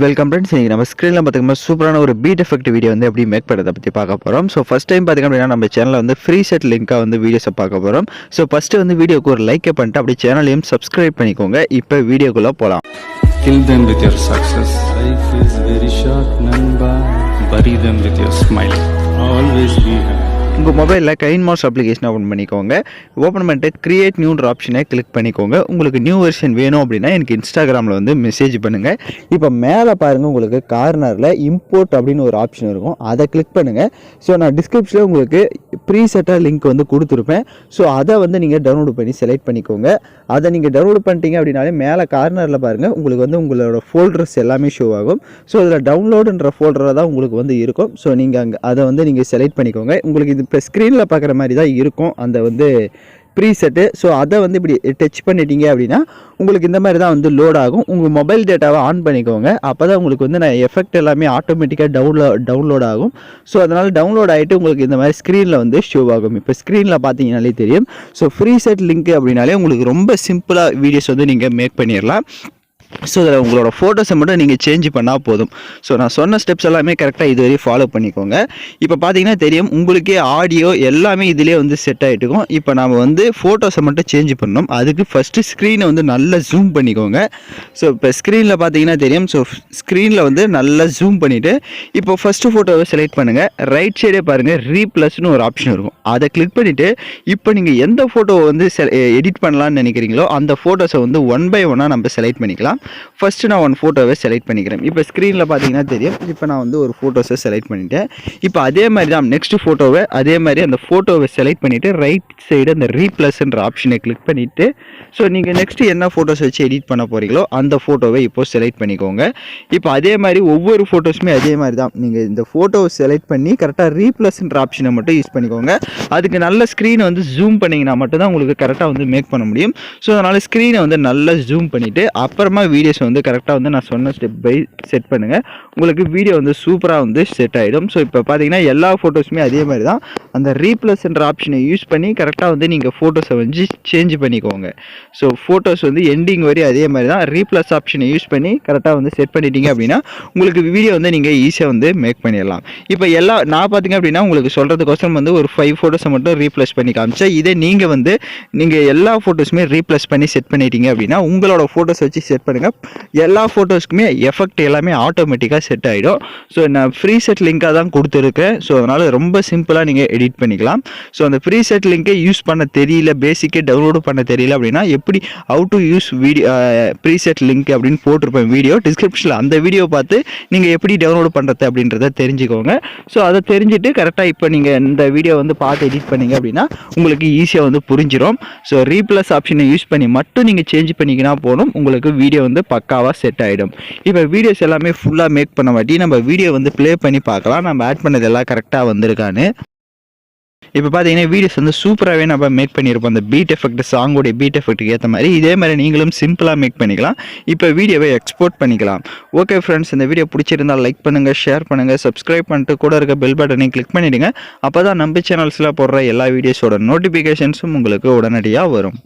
Welcome friends. இன்னைக்கு நம்ம ஸ்க்ரீனில் பார்த்திங்கன்னா சூப்பரான ஒரு பீட் எஃபெக்ட் வீடியோ வந்து எப்படி மேக் பண்ணுறதை பற்றி பார்க்க போகிறோம். ஸோ ஃபஸ்ட் டைம் பார்த்திங்க அப்படின்னா நம்ம சேனலில் வந்து ஃப்ரீ செட் லிங்காக வந்து வீடியோஸை பார்க்க போகிறோம். ஸோ ஃபஸ்ட்டு வந்து வீடியோக்கு ஒரு லைக்கை பண்ணிட்டு அப்படியே சேனலையும் சப்ஸ்கிரைப் பண்ணிக்கோங்க. இப்போ வீடியோக்குள்ளே போகலாம். Kill them with your success. Life is very short, namba. Bury them with your smile. Always be happy. உங்கள் மொபைலில் கைன்மாஸ்டர் அப்ளிகேஷன் ஓப்பன் பண்ணிக்கோங்க. ஓப்பன் பண்ணிட்டு கிரியேட் நியூன்ற ஆப்ஷனை கிளிக் பண்ணிக்கோங்க. உங்களுக்கு நியூ வெர்ஷன் வேணும் அப்படின்னா எனக்கு இன்ஸ்டாகிராமில் வந்து மெசேஜ் பண்ணுங்கள். இப்போ மேலே பாருங்கள், உங்களுக்கு கார்னரில் இம்போர்ட் அப்படின்னு ஒரு ஆப்ஷன் இருக்கும், அதை கிளிக் பண்ணுங்கள். ஸோ நான் டிஸ்கிரிப்ஷனில் உங்களுக்கு ப்ரீசெட்டாக லிங்க் வந்து கொடுத்துருப்பேன். ஸோ அதை வந்து நீங்கள் டவுன்லோட் பண்ணி செலக்ட் பண்ணிக்கோங்க. அதை நீங்கள் டவுன்லோட் பண்ணிட்டீங்க அப்படின்னாலே மேலே கார்னரில் பாருங்கள், உங்களுக்கு வந்து உங்களோட ஃபோல்டர்ஸ் எல்லாமே ஷோ ஆகும். ஸோ அதில் டவுன்லோடுன்ற ஃபோல்டரில் தான் உங்களுக்கு வந்து இருக்கும். ஸோ நீங்கள் அங்கே அதை வந்து நீங்கள் செலக்ட் பண்ணிக்கோங்க. உங்களுக்கு இது இப்போ ஸ்க்ரீனில் பார்க்குற மாதிரி தான் இருக்கும் அந்த வந்து ப்ரீசெட்டு. ஸோ அதை வந்து இப்படி டச் பண்ணிட்டீங்க அப்படின்னா உங்களுக்கு இந்த மாதிரி தான் வந்து லோட் ஆகும். உங்கள் மொபைல் டேட்டாவை ஆன் பண்ணிக்கோங்க. அப்போ தான் உங்களுக்கு வந்து நான் எஃபெக்ட் எல்லாமே ஆட்டோமேட்டிக்காக டவுன்லோட் ஆகும். ஸோ அதனால் டவுன்லோட் ஆகிட்டு உங்களுக்கு இந்த மாதிரி ஸ்க்ரீனில் வந்து ஷோ ஆகும். இப்போ ஸ்க்ரீனில் பார்த்தீங்கனாலே தெரியும். ஸோ ஃப்ரீ செட் லிங்க் அப்படின்னாலே உங்களுக்கு ரொம்ப சிம்பிளாக வீடியோஸ் வந்து நீங்கள் மேக் பண்ணிடலாம். ஸோ இதில் உங்களோட ஃபோட்டோஸை மட்டும் நீங்கள் சேஞ்ச் பண்ணால் போதும். ஸோ நான் சொன்ன ஸ்டெப்ஸ் எல்லாமே கரெக்டாக இதுவரை ஃபாலோ பண்ணிக்கோங்க. இப்போ பார்த்தீங்கன்னா தெரியும், உங்களுக்கே ஆடியோ எல்லாமே இதிலே வந்து செட் ஆகிட்டுக்கும். இப்போ நம்ம வந்து ஃபோட்டோஸை மட்டும் சேஞ்ச் பண்ணணும். அதுக்கு ஃபஸ்ட்டு ஸ்க்ரீனை வந்து நல்லா ஜூம் பண்ணிக்கோங்க. ஸோ இப்போ ஸ்க்ரீனில் பார்த்தீங்கன்னா தெரியும். ஸோ ஸ்க்ரீனில் வந்து நல்லா ஜூம் பண்ணிவிட்டு இப்போ ஃபஸ்ட்டு ஃபோட்டோவை செலக்ட் பண்ணுங்கள். ரைட் சைடே பாருங்கள், ரீப்ளஸ்னு ஒரு ஆப்ஷன் இருக்கும், அதை கிளிக் பண்ணிவிட்டு இப்போ நீங்கள் எந்த ஃபோட்டோவை வந்து எடிட் பண்ணலான்னு நினைக்கிறீங்களோ அந்த ஃபோட்டோஸை வந்து ஒன் பை ஒன்னாக நம்ம செலக்ட் பண்ணிக்கலாம். ஃபஸ்ட்டு நான் ஒன் ஃபோட்டோவை செலக்ட் பண்ணிக்கிறேன். இப்போ ஸ்க்ரீனில் பார்த்தீங்கன்னா தெரியும். இப்போ நான் வந்து ஒரு ஃபோட்டோஸை செலக்ட் பண்ணிட்டேன். இப்போ அதே மாதிரி தான் நெக்ஸ்ட்டு ஃபோட்டோவை அதே மாதிரி அந்த ஃபோட்டோவை செலக்ட் பண்ணிவிட்டு ரைட் சைடு அந்த ரீப்ளஸ்ன்ற ஆப்ஷனை கிளிக் பண்ணிவிட்டு ஸோ நீங்கள் நெக்ஸ்ட்டு என்ன ஃபோட்டோஸ் வச்சு எடிட் பண்ண போகிறீங்களோ அந்த ஃபோட்டோவை இப்போது செலக்ட் பண்ணிக்கோங்க. இப்போ அதே மாதிரி ஒவ்வொரு ஃபோட்டோஸுமே அதே மாதிரி தான். நீங்கள் இந்த ஃபோட்டோவை செலக்ட் பண்ணி கரெக்டாக ரீப்ளஸ்ன்ற ஆப்ஷனை மட்டும் யூஸ் பண்ணிக்கோங்க. அதுக்கு நல்ல ஸ்க்ரீனை வந்து ஜூம் பண்ணிங்கன்னா மட்டும்தான் உங்களுக்கு கரெக்டாக வந்து மேக் பண்ண முடியும். ஸோ அதனால் ஸ்க்ரீனை வந்து நல்லா ஜூம் பண்ணிவிட்டு அப்புறமா வீடியோஸ் வந்து கரெக்டாக வந்து நான் சொன்ன ஸ்டெப் பை செட் பண்ணுங்கள். உங்களுக்கு வீடியோ வந்து சூப்பராக வந்து செட் ஆகிடும். ஸோ இப்போ பார்த்தீங்கன்னா எல்லா ஃபோட்டோஸுமே அதே மாதிரி தான். அந்த ரீப்ளஸ்ன்ற ஆப்ஷனை யூஸ் பண்ணி கரெக்டாக வந்து நீங்கள் ஃபோட்டோஸை வந்து சேஞ்ச் பண்ணிக்கோங்க. ஸோ ஃபோட்டோஸ் வந்து எண்டிங் வரையும் அதே மாதிரி தான். ரீப்ளஸ் ஆப்ஷனை யூஸ் பண்ணி கரெக்டாக வந்து செட் பண்ணிட்டீங்க அப்படின்னா உங்களுக்கு வீடியோ வந்து நீங்கள் ஈஸியாக வந்து மேக் பண்ணிடலாம். இப்போ நான் பார்த்தீங்க அப்படின்னா உங்களுக்கு சொல்கிறதுக்கோசரம் வந்து ஒரு 5 ஃபோட்டோஸை மட்டும் ரீப்ளஸ் பண்ணி காமிச்சேன். இதே நீங்கள் எல்லா ஃபோட்டோஸுமே ரீப்ளஸ் பண்ணி செட் பண்ணிட்டீங்க அப்படின்னா உங்களோட ஃபோட்டோஸ் வச்சு செட் பண்ணுங்கள். எல்லா ஃபோட்டோஸ்க்குமே எஃபெக்ட் எல்லாமே ஆட்டோமேட்டிக்காக செட் ஆகிடும். ஸோ நான் ஃப்ரீ செட் லிங்காக தான் கொடுத்துருக்கேன். ஸோ அதனால் ரொம்ப சிம்பிளாக நீங்கள் எடிட் பண்ணிக்கலாம். ஸோ அந்த ஃப்ரீ செட் லிங்கை யூஸ் பண்ண தெரியல, பேசிக்கே டவுன்லோடு பண்ண தெரியல அப்படின்னா எப்படி how to use preset link அப்படின்னு போட்டிருப்பேன் வீடியோ டிஸ்கிரிப்ஷனில். அந்த வீடியோ பார்த்து நீங்கள் எப்படி டவுன்லோடு பண்ணுறது அப்படின்றத தெரிஞ்சுக்கோங்க. ஸோ அதை தெரிஞ்சுட்டு கரெக்டாக இப்போ நீங்கள் இந்த வீடியோ வந்து பார்த்து எடிட் பண்ணிங்க அப்படின்னா உங்களுக்கு ஈஸியாக வந்து புரிஞ்சிடும். ஸோ ரீப்ளஸ் ஆப்ஷனை யூஸ் பண்ணி மட்டும் நீங்கள் சேஞ்ச் பண்ணிக்கினா போதும், உங்களுக்கு வீடியோ வந்து பக்காவாக செட் ஆகிடும். இப்போ வீடியோஸ் எல்லாமே ஃபுல்லாக மேக் பண்ண மாட்டி நம்ம வீடியோ வந்து ப்ளே பண்ணி பார்க்கலாம், நம்ம ஆட் பண்ணது எல்லாம் கரெக்டாக வந்திருக்கான்னு. இப்போ பார்த்தீங்கன்னா வீடியோஸ் வந்து சூப்பராகவே நம்ம மேக் பண்ணியிருப்போம். அந்த பீட் எஃபெக்ட் சாங்கோடைய பீட் எஃபெக்ட்டுக்கு ஏற்ற மாதிரி இதே மாதிரி நீங்களும் சிம்பிளாக மேக் பண்ணிக்கலாம். இப்போ வீடியோவை எக்ஸ்போர்ட் பண்ணிக்கலாம். ஓகே ஃப்ரெண்ட்ஸ், இந்த வீடியோ பிடிச்சிருந்தால் லைக் பண்ணுங்கள், ஷேர் பண்ணுங்கள், சப்ஸ்கிரைப் பண்ணிட்டு கூட இருக்க பெல் பட்டனை கிளிக் பண்ணிவிடுங்க. அப்போ தான் நம்ம சேனல்ஸில் போடுற எல்லா வீடியோஸோட நோட்டிஃபிகேஷன்ஸும் உங்களுக்கு உடனடியாக வரும்.